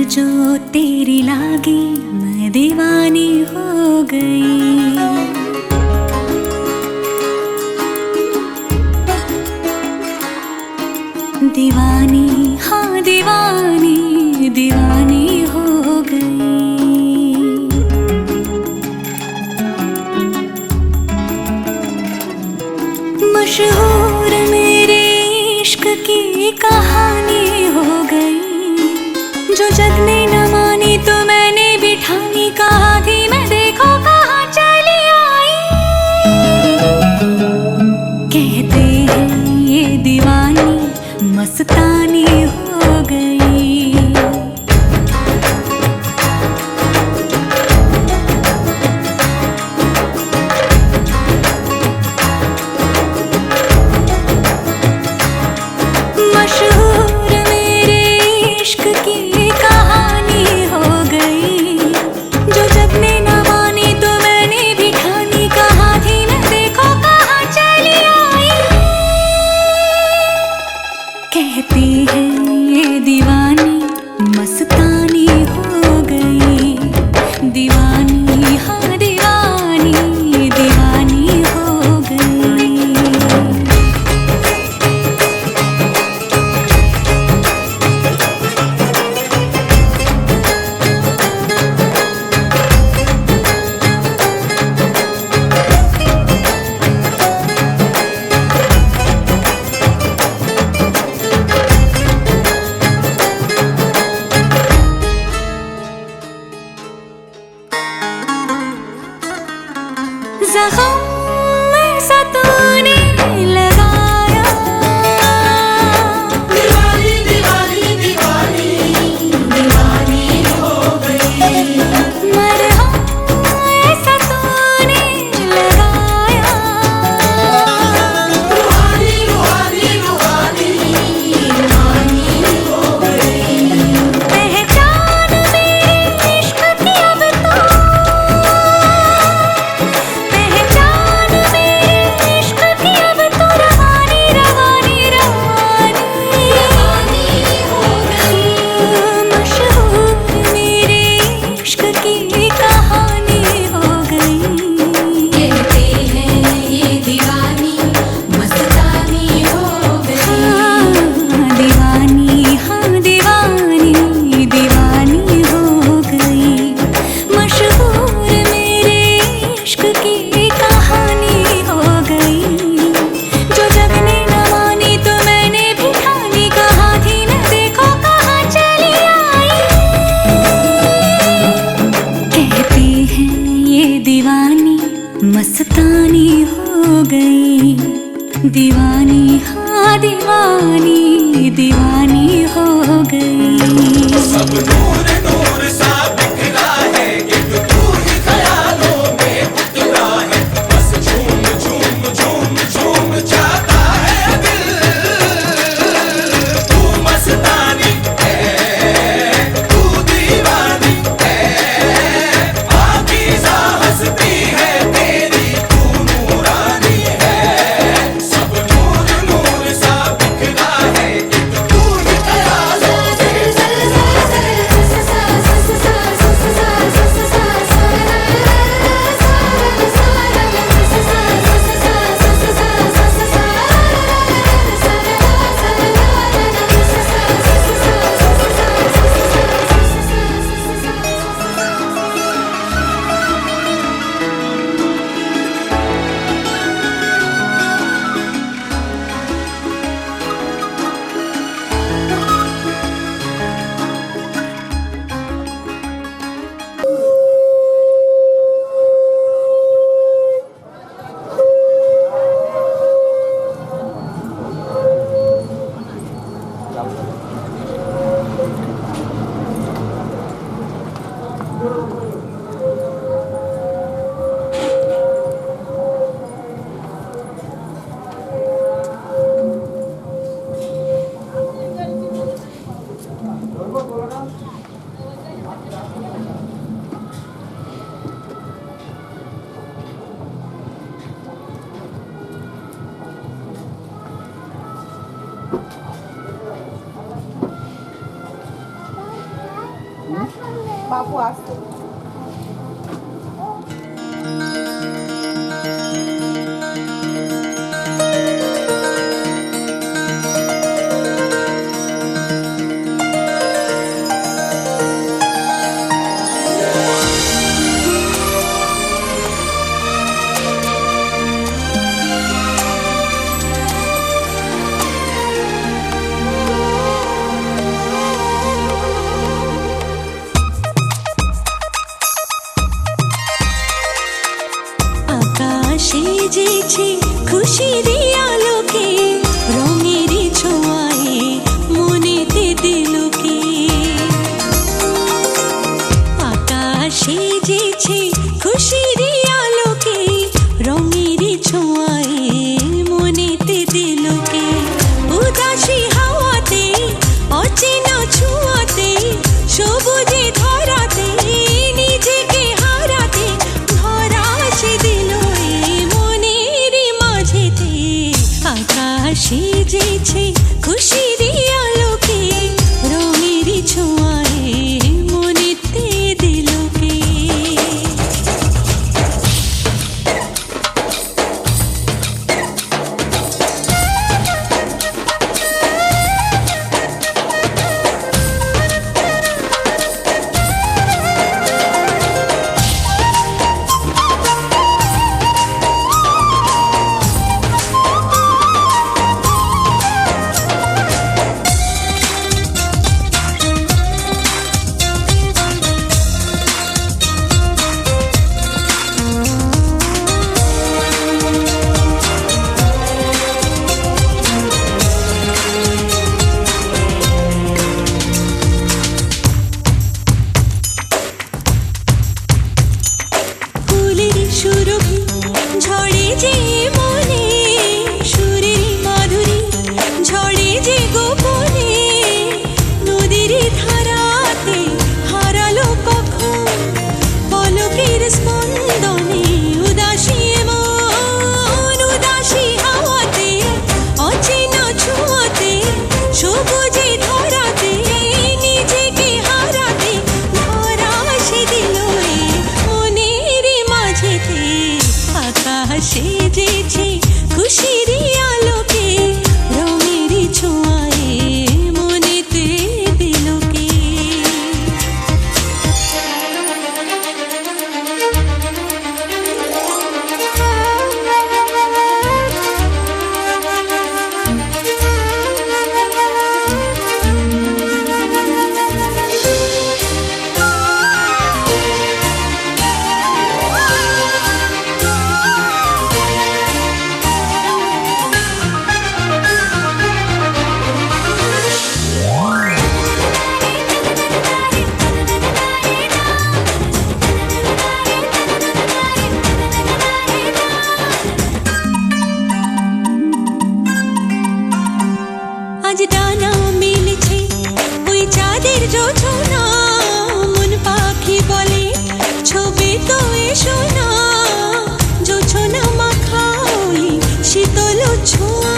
जो तेरी लागी मैं दीवानी हो गई। दीवानी हाँ दीवानी दीवानी हो गई। मशहूर मेरे इश्क की कहानी हो गई। जो जग ने न मानी तो मैंने भी ठानी, कहा थी मैं देखो कहाँ चली आई। कहते हैं ये दीवानी मस्तानी हो गई। मशहूर मेरे इश्क की कहानी हो गई। जो जग ने न मानी तो मैंने भी ठानी, कहा थी मैं देखो कहाँ चली आई। कहती है ये दीवानी मस्तानी हो गई। दीवानी हाँ दीवानी दीवानी हो गई। ज़ख़म ऐसा तूने लगाया। दीवानी दीवानी दीवानी दीवानी हो गई। मरहम ऐसा तूने लगाया। रूहानी रूहानी रूहानी रूहानी हो गई। पहचान मेरे इश्क की अब तो मस्तानी हो गई। दीवानी हाँ दीवानी दीवानी हो गई। सब नूर नूर सा बिखरा है, एक तू ही ख्यालों में उतरा है। बस झूम झूम झूम झूम जाता है दिल। तू मस्तानी है, तू दीवानी है। पाकीज़ा हस्ती है तेरी, तू नूरानी है। सब नूर नूर सा बिखरा है, एक तू ही ख्यालों में আপু আসতো। আকাশে যেছে খুশির আলোকে রঙের ছোঁয়ায় মনেতে দিলকে আকাশে যেছে খুশির আলোকে রঙের ছোঁয়ায় মনেতে দিলকে উদাসী হাওয়াতে অচেনা ছোঁয়াতে সবুজে ধরাতে নিজেকে হারাতে ধরা সে দিল এই মনের মাঝেতে আকাশে যেছে খুশির আলোকে রঙের ছোঁয়ায় মনেতে দিলকে ফুলের সুরভি ঝড়ে যে মনে সুরের মাধুরী ঝড়ে যে গোপনে নদীর ধারাতে হারালো কখন পলকের স্পন্দনে উদাসী মন উদাসী হাওয়াতে অচেনা ছোঁয়াতে সবুজে ধরাতে নিজেকে হারাতে ধরা সে দিল এই মনের মাঝেতে আকাশে যেছে খুশির আলোকে রঙের ছোঁয়ায় মনেতে দিলকে আজ ডানা মেলেছে ওই চাঁদের জোছনা মন পাখি বলে ছবি তো এসো না জোছনা মাখা ওই শীতল ছোঁয়া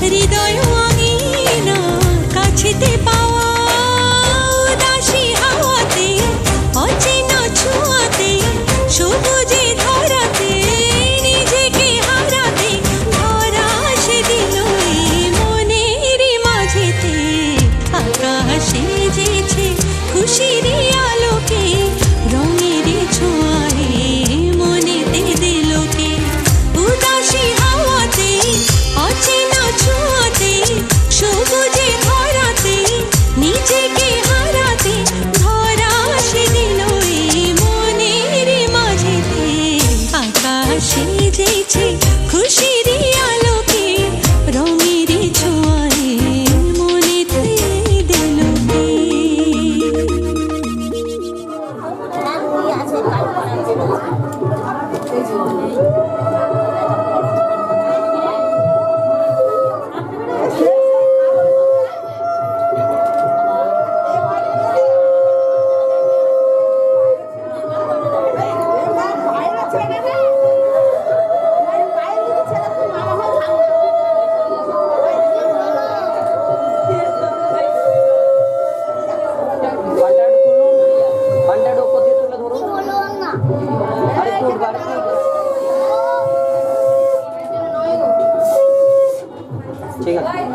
হৃদয় আঙিনা কাছেতে পাওয়া উদাসী হাওয়াতে অচেনা ছোঁয়াতে সবুজে ধরাতে নিজেকে হারাতে ধরা সে দিল এই মনের মাঝেতে আকাশে যেছে খুশির আলোকে রঙের ছোঁয়ায় মনেতে দিলকে উদাসী হাওয়াতে অচেনা ছোঁয়াতে সবুজে ধরাতে নিজেকে হারাতে ধরা সে দিল এই মনের মাঝেতে আকাশে যেছে খুশির আলোকে রঙের ছোঁয়ায় মনেতে দিলকে ঠিক আছে।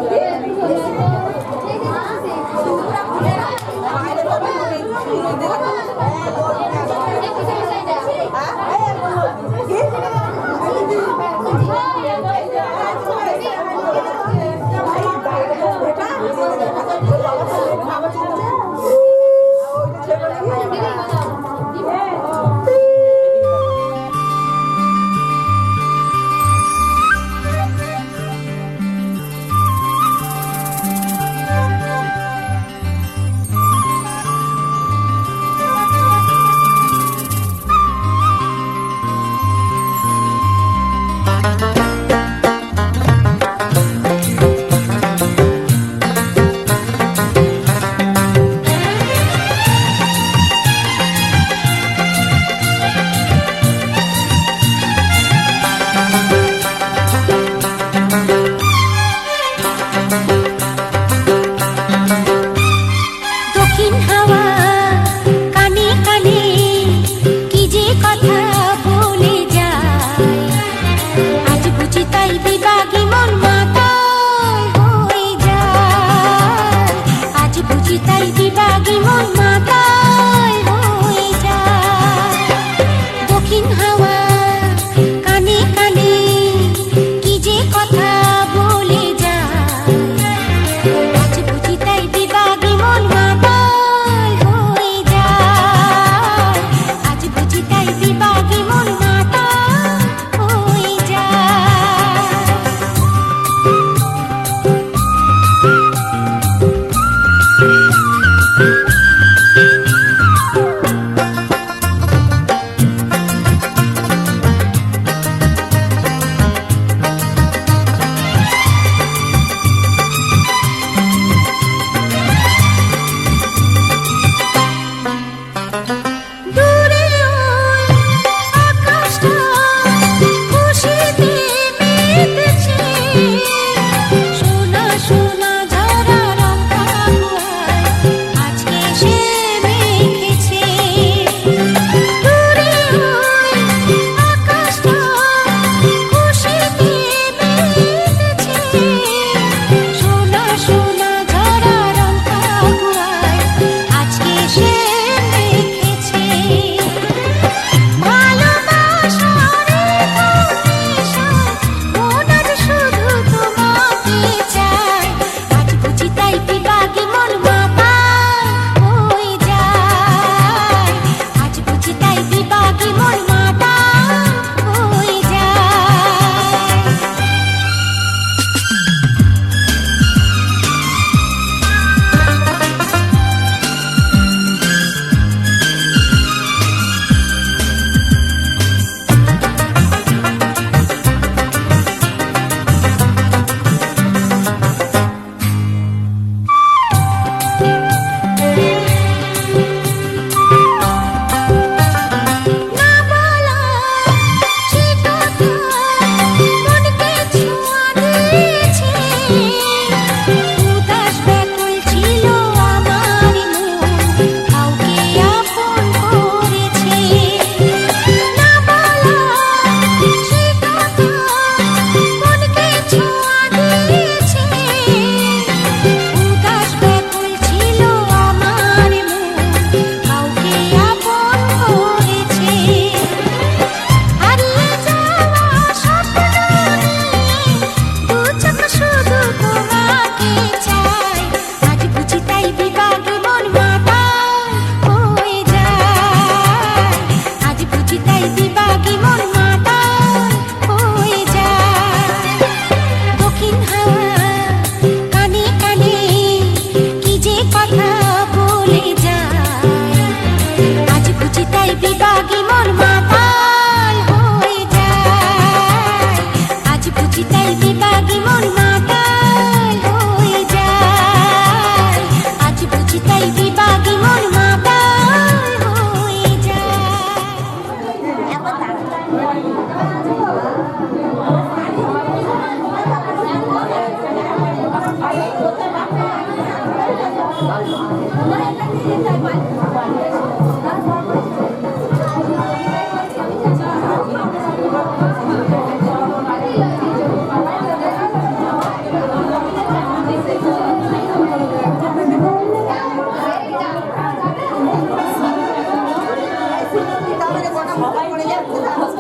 তুমি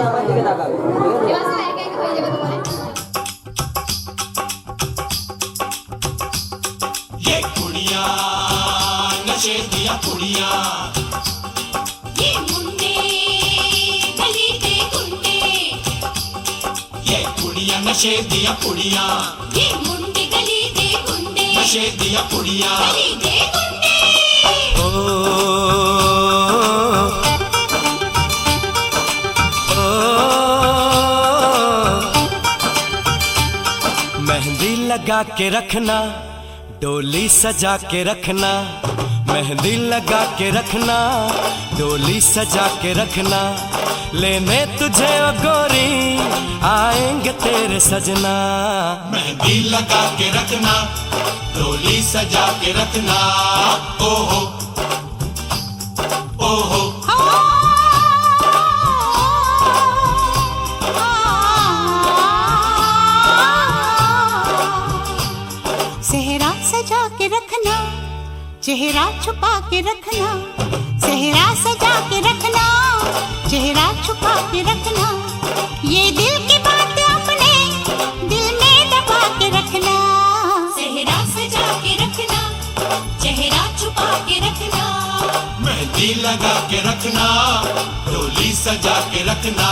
আমার দিকে তাকাবে ঠিক আছে ये कुड़िया नशे दिया कुड़िया ये मुंडे गली दे गुंडे ये कुड़िया नशे दिया कुड़िया ये मुंडे गली दे गुंडे नशे दिया कुड़िया गली दे गुंडे मेहंदी लगा के रखना डोली सजा के रखना मेहंदी लगा के रखना डोली सजा के रखना लेने तुझे ओ गोरी आएंगे तेरे सजना मेहंदी लगा के रखना डोली सजा के रखना ओहो ओहो सेहरा सजा के रखना चेहरा छुपा के रखना सेहरा सजा के रखना चेहरा छुपा के रखना ये दिल की बात अपने दिल में दबा के रखना सेहरा सजा के रखना चेहरा छुपा के रखना मेहंदी लगा के रखना डोली सजा के रखना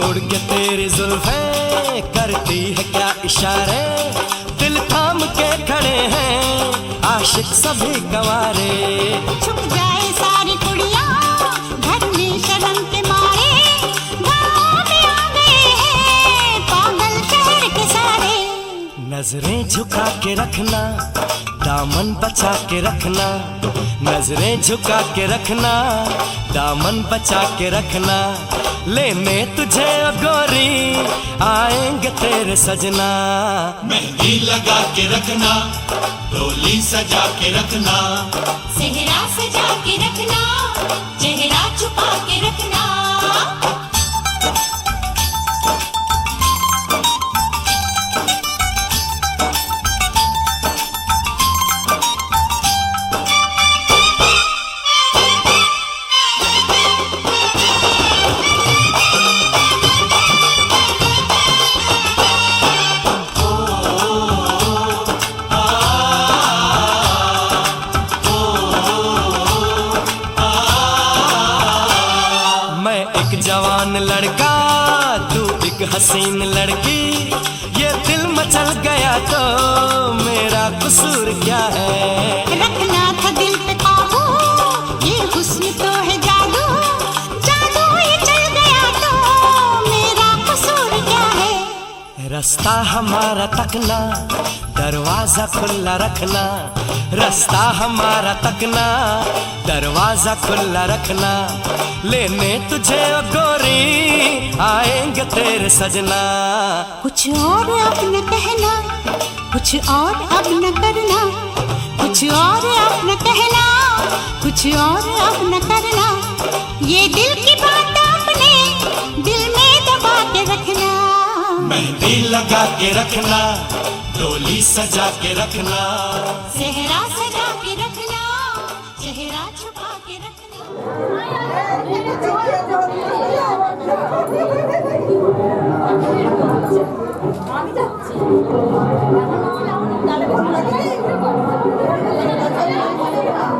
उड़ के तेरी जुल्फें करती है क्या इशारे दिल थाम के खड़े हैं आशिक सभी गवारे छुप जाए सारी कुड़ियाँ घर में शर्म के मारे गाँव में आ गए हैं पागल शहर के सारे नजरें झुका के रखना दामन बचा के रखना नजरें झुका के रखना दामन बचा के रखना लेने तुझे ओ गोरी आएंगे तेरे सजना मेहंदी लगा के रखना डोली सजा के रखना सेहरा सजा के रखना चेहरा छुपा के रखना जवान लड़का तू एक हसीन लड़की ये दिल मचल गया तो मेरा कसूर क्या है रखना था दिल पे काबू ये हुस्न तो है जादू जादू ये चल गया तो मेरा कसूर क्या है रास्ता हमारा तकना दरवाजा खुला रखना, रास्ता हमारा तकना, दरवाजा खुला रखना, लेने तुझे ओ गोरी आएंगे तेरे सजना। कुछ और अब न कहना, कुछ और अब न करना, कुछ और अब न कहना, कुछ और अब न करना, ये दिल की बात अपने दिल में दबा के रखना। मेहंदी लगा के रखना, डोली सजा के रखना, सेहरा सजा के रखना, चेहरा छुपा के रखना।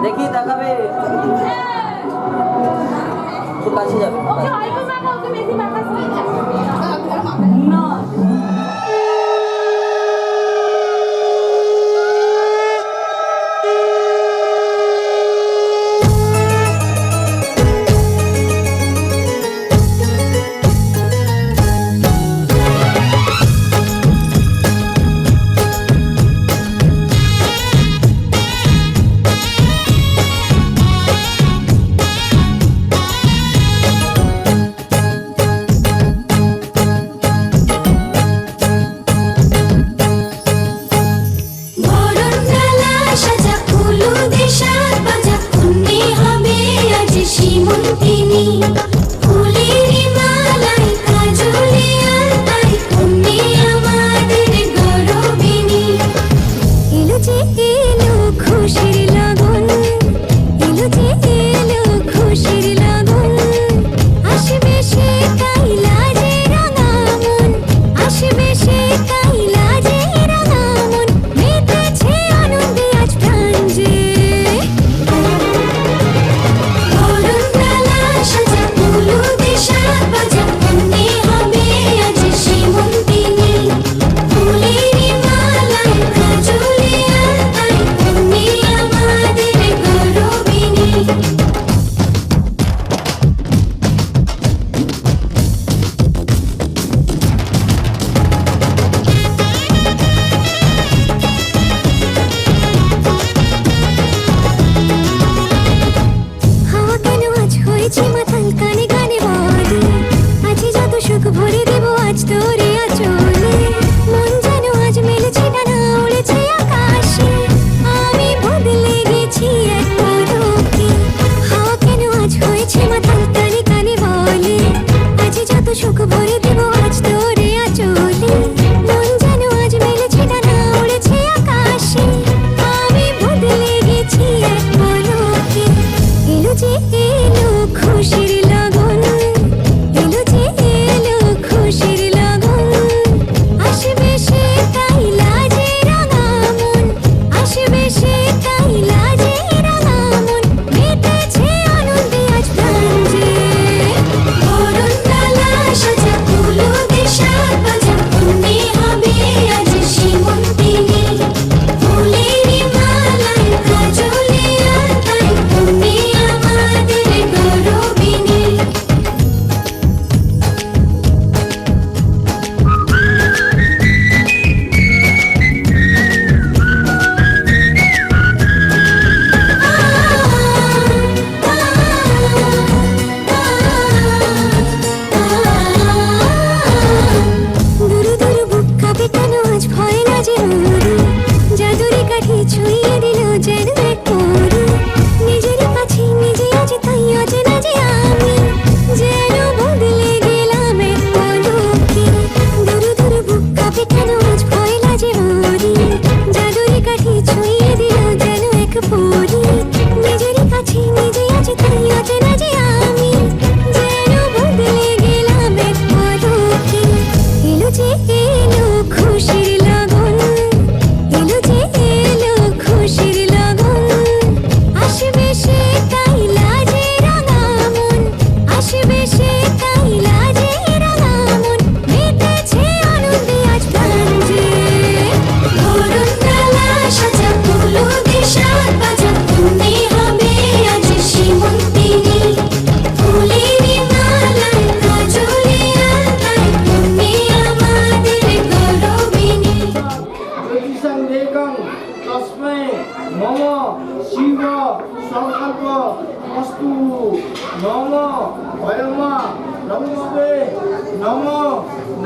দেখি তাকাবে তো কাছে যাবে।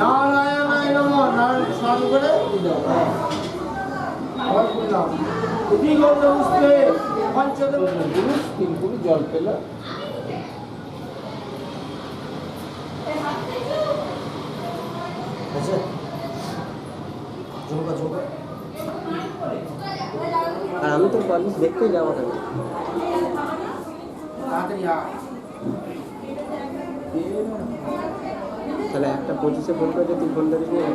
নারায়ণায় নমঃ নারায়ণ স্মরণ করে আবার বললাম অধিগত উঠতে পঞ্চদেব পুরুষ কিন্তু জল পেল আচ্ছা ঝুমকা ঝুমকা আর আমি তো বালিশ দেখতে যাবো কেন তাড়াতাড়ি আয় তাহলে একটা 25-এ ফোন করে 3 ফোন ধরে নিয়ে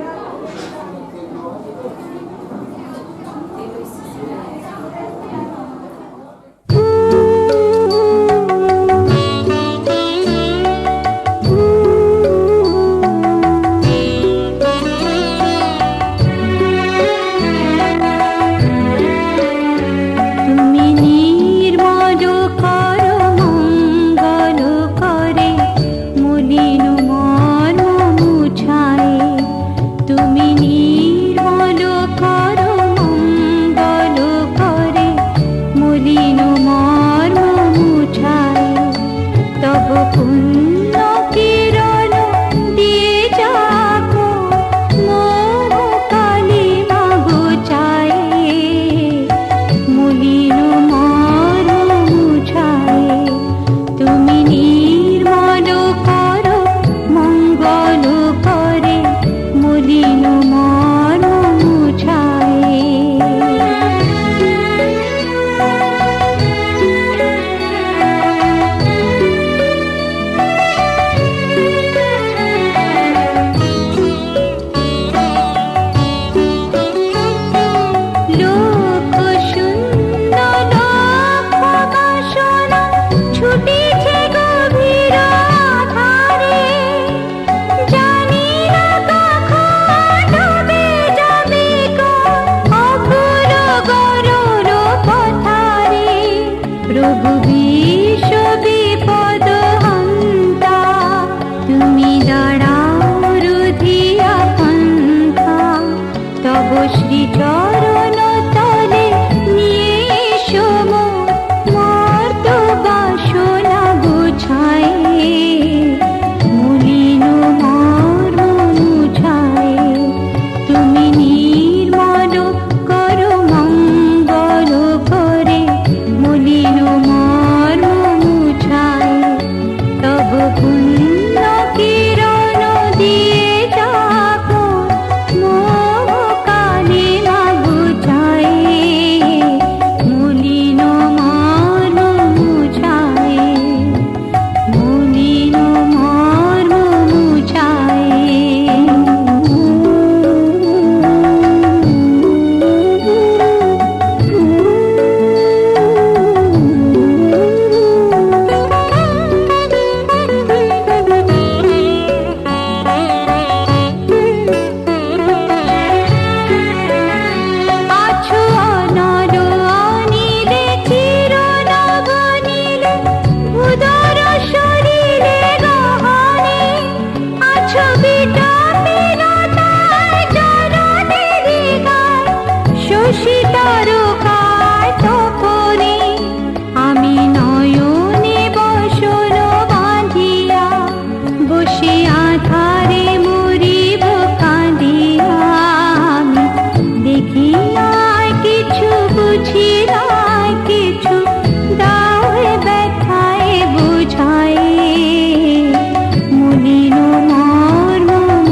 মলিন মর্ম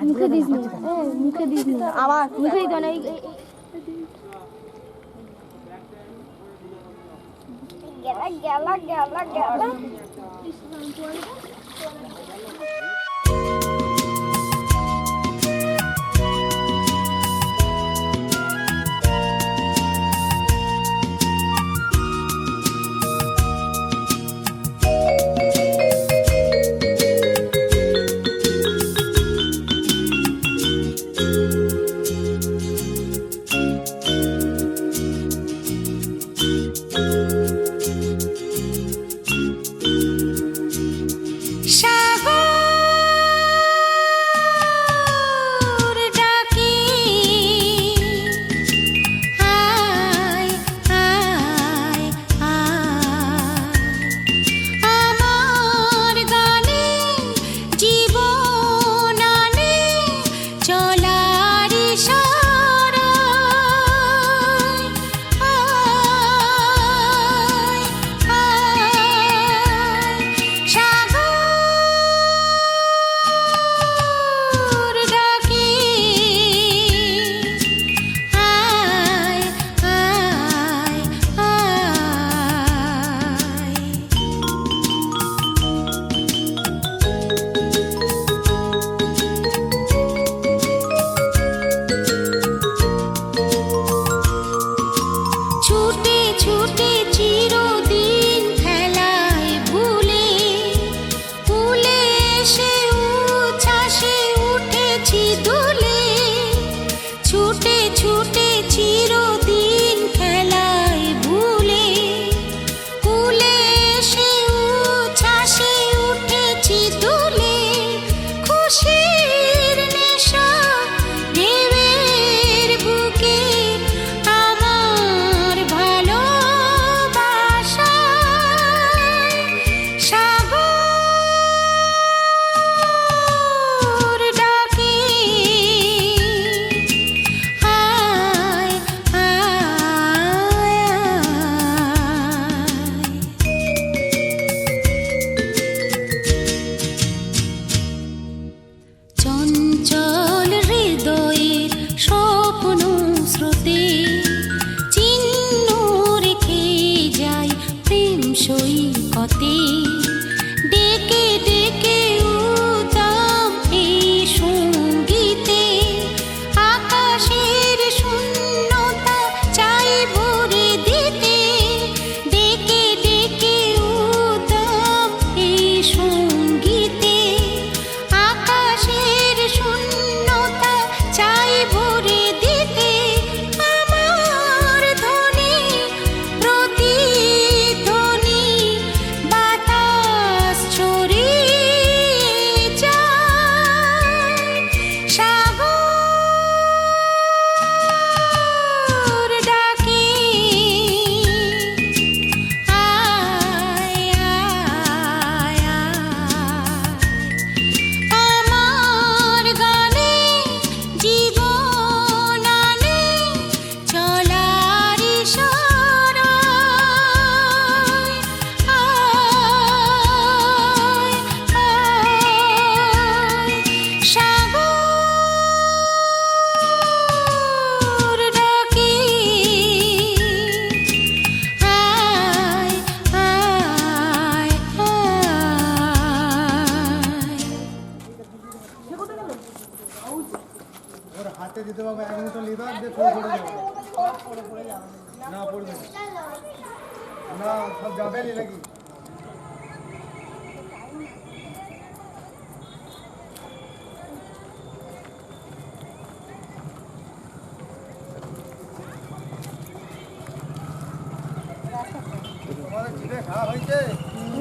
মুখে দিস না, মুখে দিস না, আবার মুখেই তো না। গেলা গেলা গেলা গেলা।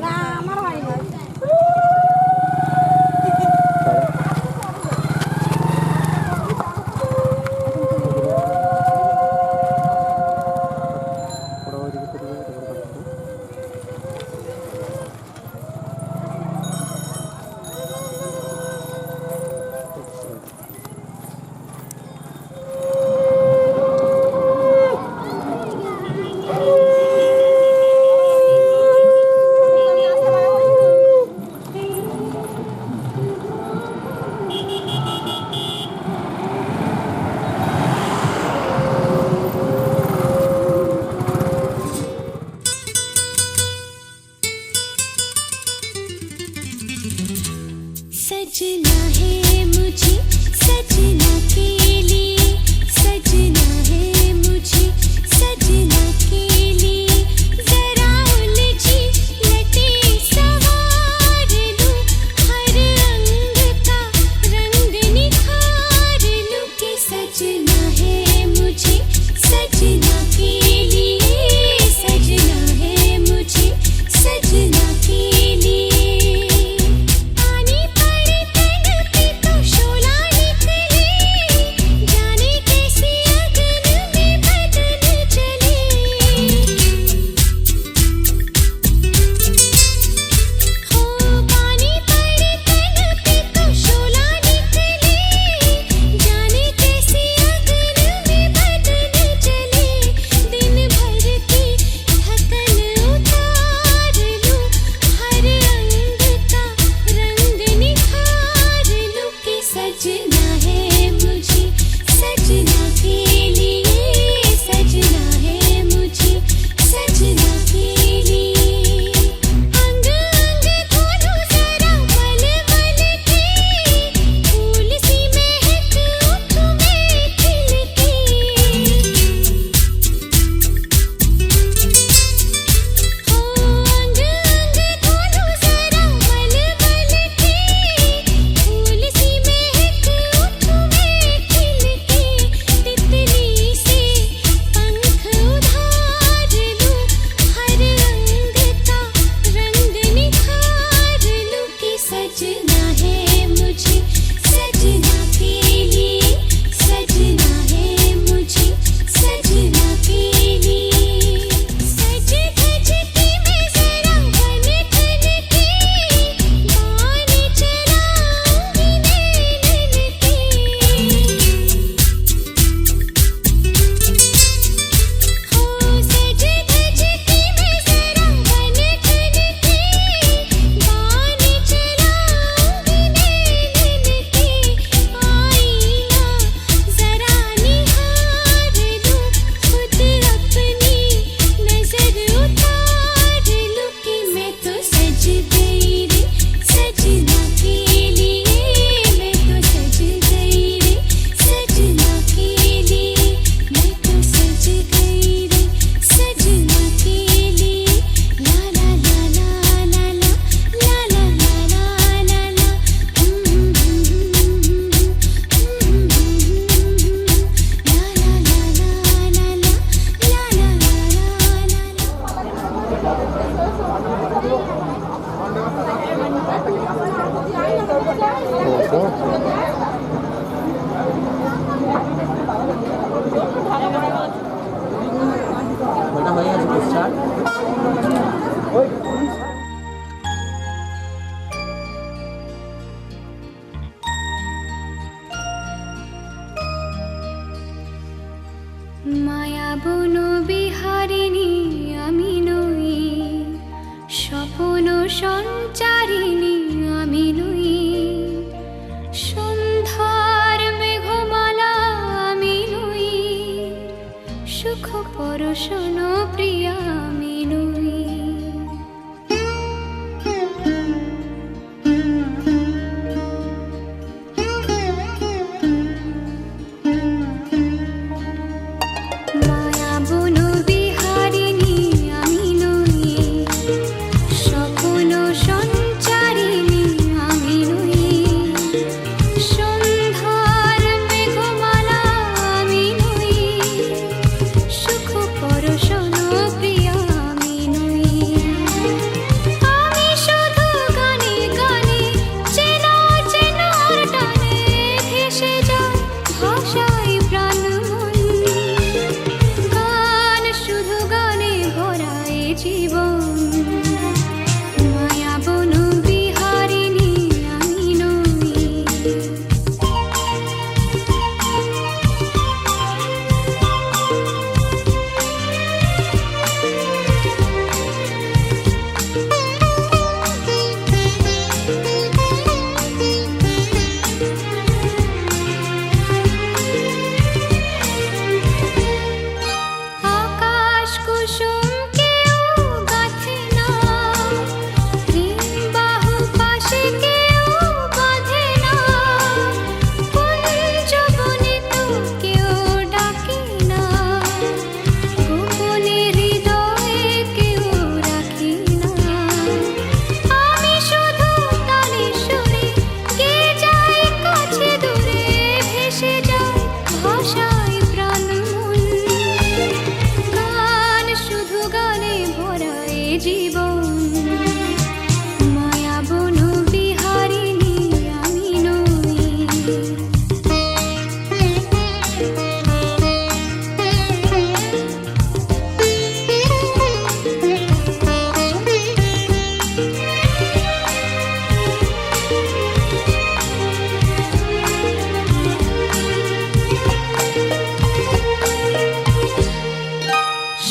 না আমার হয়নি। মায়া বন বিহারিণী আমি নই, স্বপন সঞ্চারিণী আমি নই, সন্ধ্যার মেঘমালা আমি নই, সুখ পরশন প্রিয়া আমি নই। মায়া বন বিহারিণী আমি নই, স্বপন সঞ্চারিণী আমি নই, সন্ধ্যার মেঘমালা আমি নই, সুখ পরশন প্রিয়া আমি নই। আমি শুধু গানে গানে চেনা চেনার টানে ভেসে যায় ভাষায় প্রাণ মন, গান শুধু গানে ভরা এ জীবন। মায়া বন বিহারিণী আমি নই। আকাশ কুসুম কেউ গাঁথে না, হিমবাহু পাশে কেউ বাঁধে না, কুঞ্জ বনিত কেউ ডাকে না, গোপনে হৃদয়ে কেউ রাখে না। আমি শুধু তালে সুরে গেয়ে যাই কাছে দূরে, ভেসে যায় ভাষায় প্রাণ মন, গান শুধু গানে ভরা এ জীবন। মায়া বন বিহারিণী আমি নই।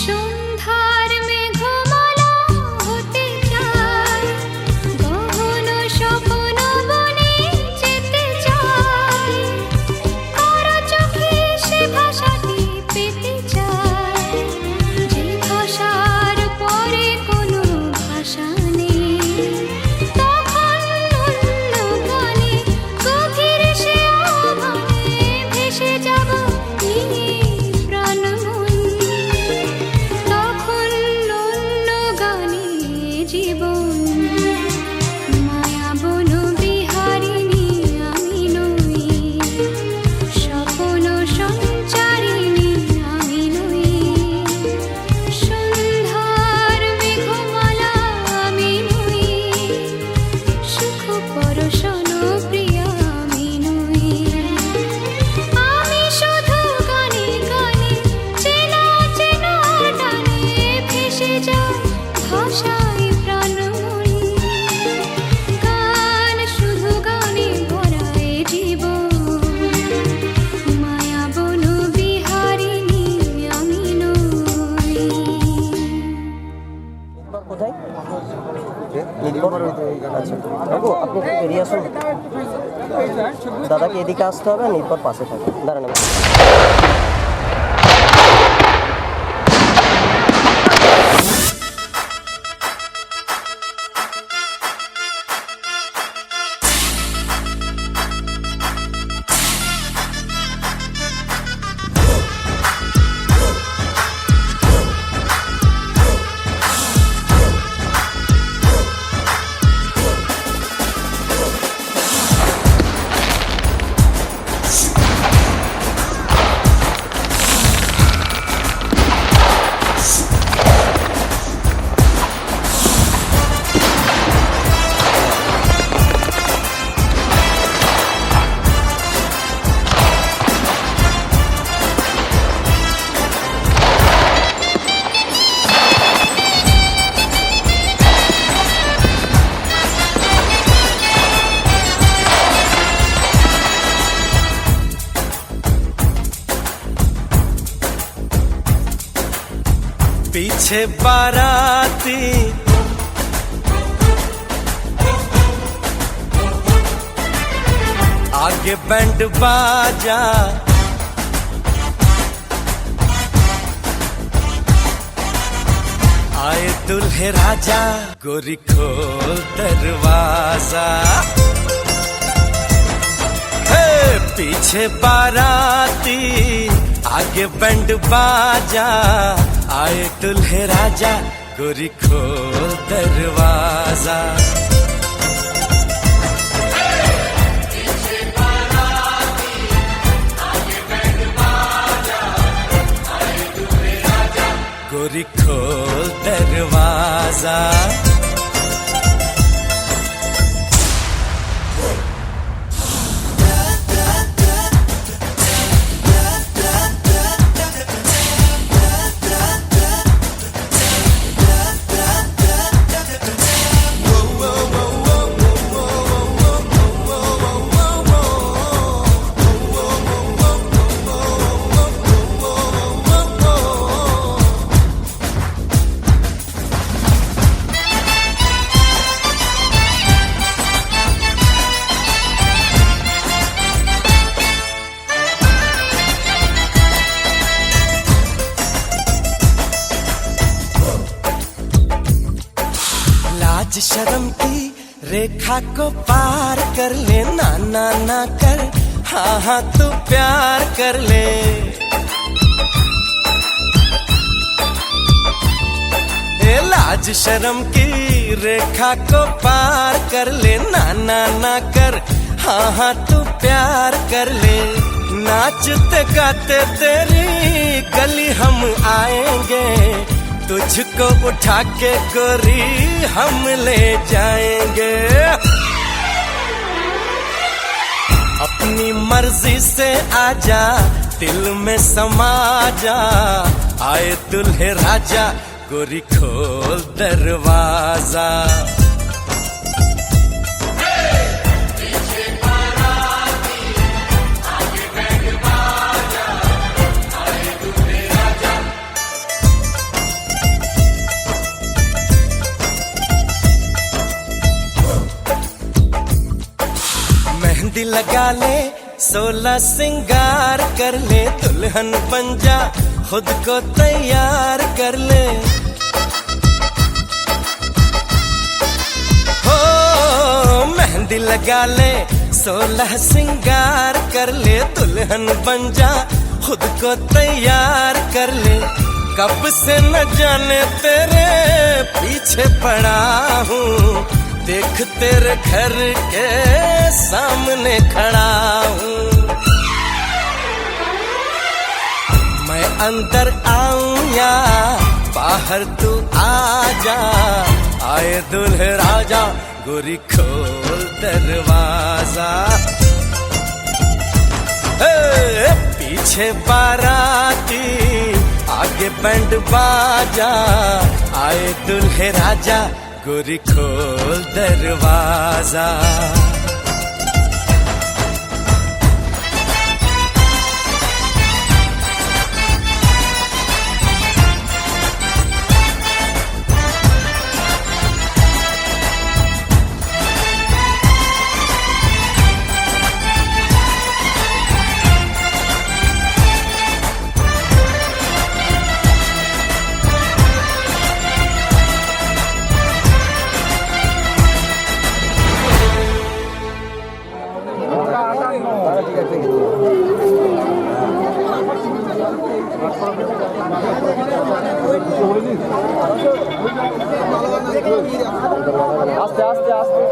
সন্ধ্যার মেঘমালা হতে চায়, গহন স্বপ্ন বনে যেতে চায়, কার চোখে সে ভাষাটি পেতে চায়, যে ভাষার পরে কোনো ভাষা নেই। তখন অন্য গানে গভীর সে আহ্বানে ভেসে যাব নিয়ে প্রাণ মন, তখন অন্য গানে জীবন। মায়া বন বিহারিণী আমি নই, স্বপন সঞ্চারিণী আমি নই, সন্ধ্যার মেঘমালা আমি নই, সুখ পরশন প্রিয়া আমি নই। আমি শুধু গানে গানে চেনা চেনার টানে ভেসে যায় ভাষায় প্রাণ মন, গান শুধু গানে ভরা এ জীবন। মায়া বন বিহারিণী আমি নই। কোথায়? আচ্ছা বাবু, আপনি একটু বেরিয়ে আসুন। দাদাকে এদিকে আসতে হবে, নির্ভর পাশে থাকে। দাঁড়ান। पीछे बाराती आगे बैंड बाजा, आए दुल्हे राजा, गोरी खोल दरवाजा। हे पीछे बाराती आगे बैंड बाजा, आए दुल्हे राजा, गोरी खोल दरवाजा। गोरी खोल दरवाजा। लाज शर्म की रेखा को पार कर ले, ना ना ना कर, हाँ हाँ तू प्यार कर ले। ए लाज शर्म की रेखा को पार कर ले, ना ना ना कर, हाँ हाँ तू प्यार कर ले। नाचते गाते तेरी गली हम आएंगे, तुझको उठा के गोरी हम ले जाएंगे। अपनी मर्जी से आजा, दिल में समा जा, आए दुल्हे राजा, गोरी खोल दरवाजा। मेहंदी लगा ले, 16 सिंगार कर ले, दुल्हन बन जा, खुद को तैयार कर ले। हो मेहंदी लगा ले, 16 सिंगार कर ले, दुल्हन बन जा, खुद को तैयार कर ले। कब से न जाने तेरे पीछे पड़ा हूँ, देख तेरे घर के सामने खड़ा हूँ। मैं अंदर आऊं या बाहर तू आ जा, आए दुल्हे राजा, गोरी खोल दरवाजा। पीछे बाराती आगे बैंड बाजा, आए दुल्हे राजा, गोरी खोल दरवाजा। আস্তে আস্তে আস্তে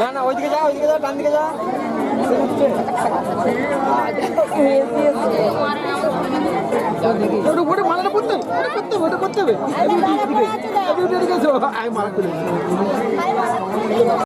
না না ওইদিকে যা ডান দিকে যা ওটা মালাটা করতে হবে